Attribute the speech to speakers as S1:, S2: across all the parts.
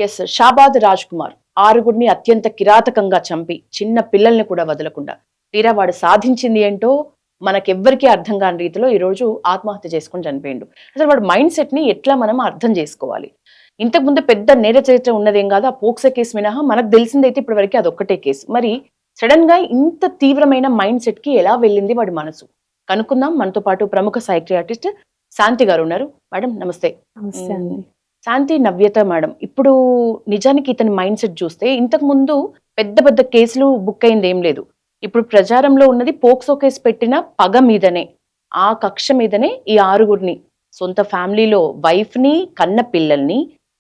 S1: Yes. Shabad Raj Kumar ఆరుగురిని అత్యంత కిరాతకంగా చంపి చిన్న పిల్లల్ని కూడా వదలకుండా తీరా వాడు సాధించింది ఏంటో మనకెవ్వరికీ అర్థం కాని రీతిలో ఈ రోజు ఆత్మహత్య చేసుకుని చనిపోయిండు. అసలు వాడు మైండ్ సెట్ ని ఎట్లా మనం అర్థం చేసుకోవాలి? ఇంతకు ముందు పెద్ద నేర చరిత్ర ఉన్నదేం కాదు. ఆ పోక్సో కేసు మినహా మనకు తెలిసిందైతే ఇప్పటి వరకు అదొక్కటే కేసు. మరి సడన్ గా ఇంత తీవ్రమైన మైండ్ సెట్ కి ఎలా వెళ్ళింది వాడి మనసు? కనుక్కుందాం. మనతో పాటు ప్రముఖ సైక్రియాటిస్ట్ శాంతి గారు ఉన్నారు. మేడం నమస్తే.
S2: నమస్తే అండి.
S1: శాంతి, నవ్యత మేడం, ఇప్పుడు నిజానికి ఇతని మైండ్ సెట్ చూస్తే ఇంతకు ముందు పెద్ద పెద్ద కేసులు బుక్ అయింది ఏం లేదు. ఇప్పుడు ప్రచారంలో ఉన్నది పోక్సో కేసు పెట్టిన పగ మీదనే, ఆ కక్ష మీదనే ఈ ఆరుగురిని, సొంత ఫ్యామిలీలో వైఫ్ ని, కన్న పిల్లల్ని,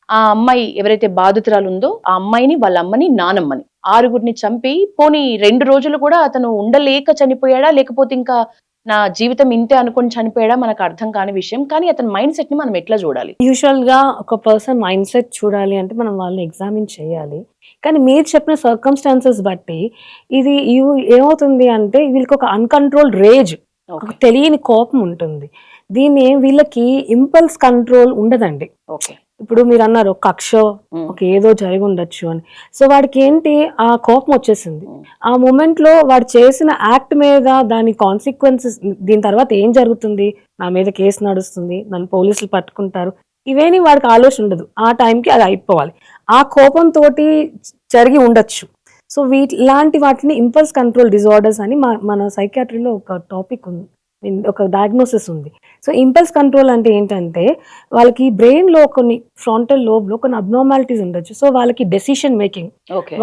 S1: ఆ అమ్మాయి ఎవరైతే బాధితురాలు ఉందో ఆ అమ్మాయిని, వాళ్ళ అమ్మని, నానమ్మని ఆరుగురిని చంపి, పోనీ 2 రోజులు కూడా అతను ఉండలేక చనిపోయాడా లేకపోతే ఇంకా నా జీవితం ఇంతే అనుకొని చనిపోయాడా మనకు అర్థం కాని విషయం. కానీ అతని మైండ్ సెట్ ని మనం ఎట్లా చూడాలి?
S2: యూజువల్ గా ఒక పర్సన్ మైండ్ సెట్ చూడాలి అంటే మనం వాళ్ళని ఎగ్జామిన్ చేయాలి. కానీ మీరు చెప్పిన సర్కమ్స్టాన్సెస్ బట్టి ఇది ఏమవుతుంది అంటే వీళ్ళకి ఒక అన్‌కంట్రోల్డ్ రేజ్, ఒక తెలియని కోపం ఉంటుంది. దీన్ని వీళ్ళకి ఇంపల్స్ కంట్రోల్ ఉండదండి.
S1: ఓకే.
S2: ఇప్పుడు మీరు అన్నారు కక్ష, ఒక ఏదో జరిగి ఉండొచ్చు అని. సో వాడికి ఏంటి, ఆ కోపం వచ్చేసింది. ఆ మూమెంట్ లో వాడు చేసిన యాక్ట్ మీద దాని కాన్సిక్వెన్సెస్, దీని తర్వాత ఏం జరుగుతుంది, నా మీద కేసు నడుస్తుంది, నన్ను పోలీసులు పట్టుకుంటారు, ఇవేని వాడికి ఆలోచన ఉండదు. ఆ టైంకి అది అయిపోవాలి. ఆ కోపంతో జరిగి ఉండొచ్చు. సో ఇలాంటి వాటిని ఇంపల్స్ కంట్రోల్ డిజార్డర్స్ అని మన సైకియాట్రీలో ఒక టాపిక్ ఉంది, ఒక డయాగ్నోసిస్ ఉంది. సో ఇంపల్స్ కంట్రోల్ అంటే ఏంటంటే వాళ్ళకి బ్రెయిన్ లో కొన్ని ఫ్రంటల్ లోబ్ లో కొన్ని అబ్నార్మాలిటీస్ ఉండొచ్చు. సో వాళ్ళకి డెసిషన్ మేకింగ్,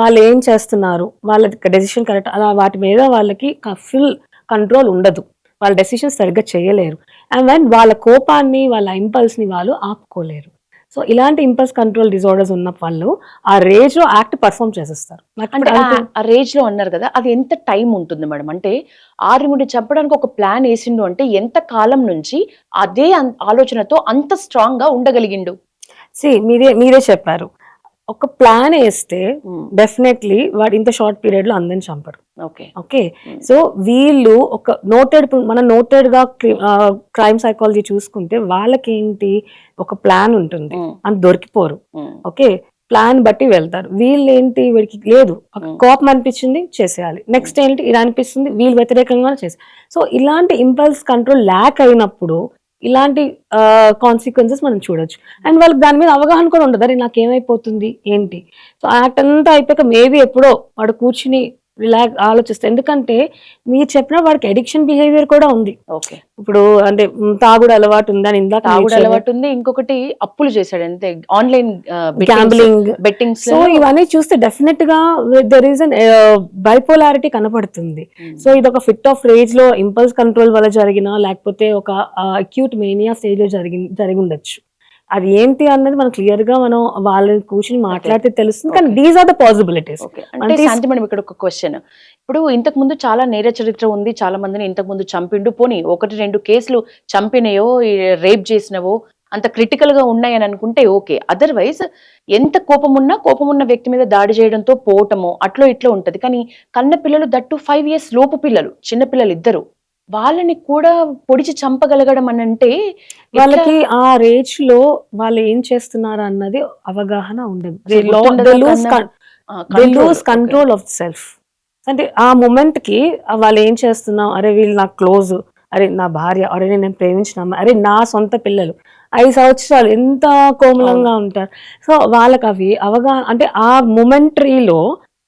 S2: వాళ్ళు ఏం చేస్తున్నారు, వాళ్ళ డెసిషన్ కరెక్ట్, అలా వాటి మీద వాళ్ళకి ఫుల్ కంట్రోల్ ఉండదు. వాళ్ళ డెసిషన్ సరిగ్గా చేయలేరు. అండ్ దెన్ వాళ్ళ కోపాన్ని, వాళ్ళ ఇంపల్స్ ని వాళ్ళు ఆపుకోలేరు. సో ఇలాంటి ఇంపల్స్ కంట్రోల్ డిజార్డర్స్ ఉన్న వాళ్ళు ఆ రేజ్ లో యాక్ట్ పర్ఫామ్ చేసేస్తారు.
S1: అంటే ఆ రేజ్ లో అన్నారు కదా, అది ఎంత టైం ఉంటుంది మేడం? అంటే ఆరుగురిని చెప్పడానికి ఒక ప్లాన్ వేసిండు అంటే ఎంత కాలం నుంచి అదే ఆలోచనతో అంత స్ట్రాంగ్ గా ఉండగలిగిండు?
S2: మీరే చెప్పారు. ఒక ప్లాన్ వేస్తే డెఫినెట్లీ వాడు ఇంత షార్ట్ పీరియడ్ లో అందరిని చంపరు. ఓకే. సో వీళ్ళు ఒక నోటెడ్ గా క్రైమ్ సైకాలజీ చూసుకుంటే వాళ్ళకేంటి, ఒక ప్లాన్ ఉంటుంది, అంత దొరికిపోరు. ఓకే, ప్లాన్ బట్టి వెళ్తారు. వీళ్ళు ఏంటి, వీడికి లేదు, కోపం అనిపించింది చేసేయాలి, నెక్స్ట్ ఏంటి ఇది అనిపిస్తుంది వీళ్ళు వ్యతిరేకంగా చేసేయాలి. సో ఇలాంటి ఇంపల్స్ కంట్రోల్ ల్యాక్ అయినప్పుడు ఇలాంటి కాన్సిక్వెన్సెస్ మనం చూడొచ్చు. అండ్ వాళ్ళకి దాని మీద అవగాహన కూడా ఉండదు, అరే నాకేమైపోతుంది ఏంటి. సో యాక్ట్ అంతా అయిపోయాక మేబీ ఎప్పుడో వాడు కూర్చుని రిలాక్స్ ఆలోచిస్తే, ఎందుకంటే మీరు చెప్పిన వాడికి అడిక్షన్ బిహేవియర్ కూడా ఉంది.
S1: ఓకే.
S2: ఇప్పుడు అంటే తాగుడు అలవాటు ఉందని ఇందాక,
S1: తాగుడు అలవాటు ఉంది, ఇంకొకటి అప్పులు చేశాడు అంతే, ఆన్లైన్
S2: గ్యాంబ్లింగ్,
S1: బెట్టింగ్స్.
S2: సో ఇవన్నీ చూస్తే డెఫినెట్ గా దెర్ ఈస్ అన్ బైపోలారిటీ కనపడుతుంది. సో ఇది ఒక ఫిట్ ఆఫ్ రేజ్ లో ఇంపల్స్ కంట్రోల్ వల్ల జరిగినా, లేకపోతే ఒక అక్యూట్ మేనియా స్టేజ్ లో జరిగి ఉండొచ్చు. అది ఏంటి అన్నది మనం క్లియర్ గా మనం వాళ్ళని కూర్చొని మాట్లాడితే తెలుస్తుంది. కానీ దీస్ ఆర్ ద పాసిబిలిటీస్.
S1: అంటే శాంతి మేడం, ఇక్కడ ఒక క్వశ్చన్. ఇప్పుడు ఇంతకు ముందు చాలా నేర చరిత్ర ఉంది, చాలా మందిని ఇంతకు ముందు చంపిండు, పోనీ 1-2 కేసులు చంపినయో రేప్ చేసినవో అంత క్రిటికల్ గా ఉన్నాయని అనుకుంటే ఓకే. అదర్వైజ్ ఎంత కోపం ఉన్న వ్యక్తి మీద దాడి చేయడంతో పోవటమో అట్లో ఇట్లో ఉంటది. కానీ కన్న పిల్లలు, దట్టు 5 years లోపు పిల్లలు, చిన్న పిల్లలు ఇద్దరు, వాళ్ళని కూడా పొడిచి చంపగలగడం అని అంటే
S2: వాళ్ళకి ఆ రేజ్ లో వాళ్ళు ఏం చేస్తున్నారు అన్నది అవగాహన ఉండదు. Control of self. అంటే ఆ మూమెంట్ కి వాళ్ళు ఏం చేస్తున్నాం, అరే వీళ్ళు నాకు క్లోజ్, అరే నా భార్య, అరే నేను ప్రేమించిన అమ్మాయి, అరే నా సొంత పిల్లలు 5 సంవత్సరాలు ఎంత కోమలంగా ఉంటారు. సో వాళ్ళకి అవి అవగాహన, అంటే ఆ మొమెంటరీలో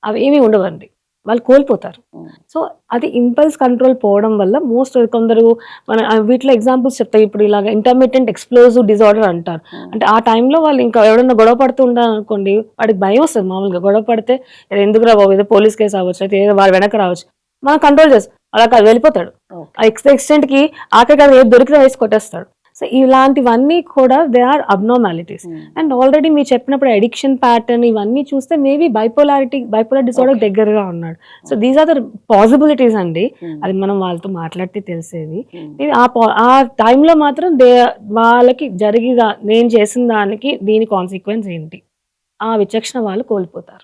S2: అవి ఏమి ఉండవండి, వాళ్ళు కోల్పోతారు. సో అది ఇంపల్స్ కంట్రోల్ పోవడం వల్ల కొందరు మన వీటిలో ఎగ్జాంపుల్స్ చెప్తాయి. ఇప్పుడు ఇలాగ ఇంటర్మిటెంట్ ఎక్స్ప్లోజివ్ డిజార్డర్ అంటారు. అంటే ఆ టైంలో వాళ్ళు ఇంకా ఎవరైనా గొడవ పడుతూ ఉంటారు అనుకోండి, వాడికి భయం వస్తుంది. మామూలుగా గొడవ పడితే ఎందుకు రా బాబు, ఏదో పోలీస్ కేసు అవ్వచ్చు, అయితే ఏదో వాడు వెనక రావచ్చు, మనం కంట్రోల్ చేస్తాం, అలా కాదు వెళ్ళిపోతాడు. ఆ ఎక్స్టెంట్ కి ఆఖరి ఏది దొరికితే వేసి కొట్టేస్తాడు. సో ఇలాంటివన్నీ కూడా they are abnormalities. And already మీరు చెప్పినప్పుడు అడిక్షన్ ప్యాటర్న్ ఇవన్నీ చూస్తే మేబీ బైపోలార్ డిసార్డర్ దగ్గరగా ఉన్నాడు. So these are the possibilities అండి. అది మనం వాళ్ళతో మాట్లాడితే తెలిసేది. ఆ టైంలో మాత్రం వాళ్ళకి నేను చేసిన దానికి దీని కాన్సిక్వెన్స్ ఏంటి, ఆ విచక్షణ వాళ్ళు కోల్పోతారు.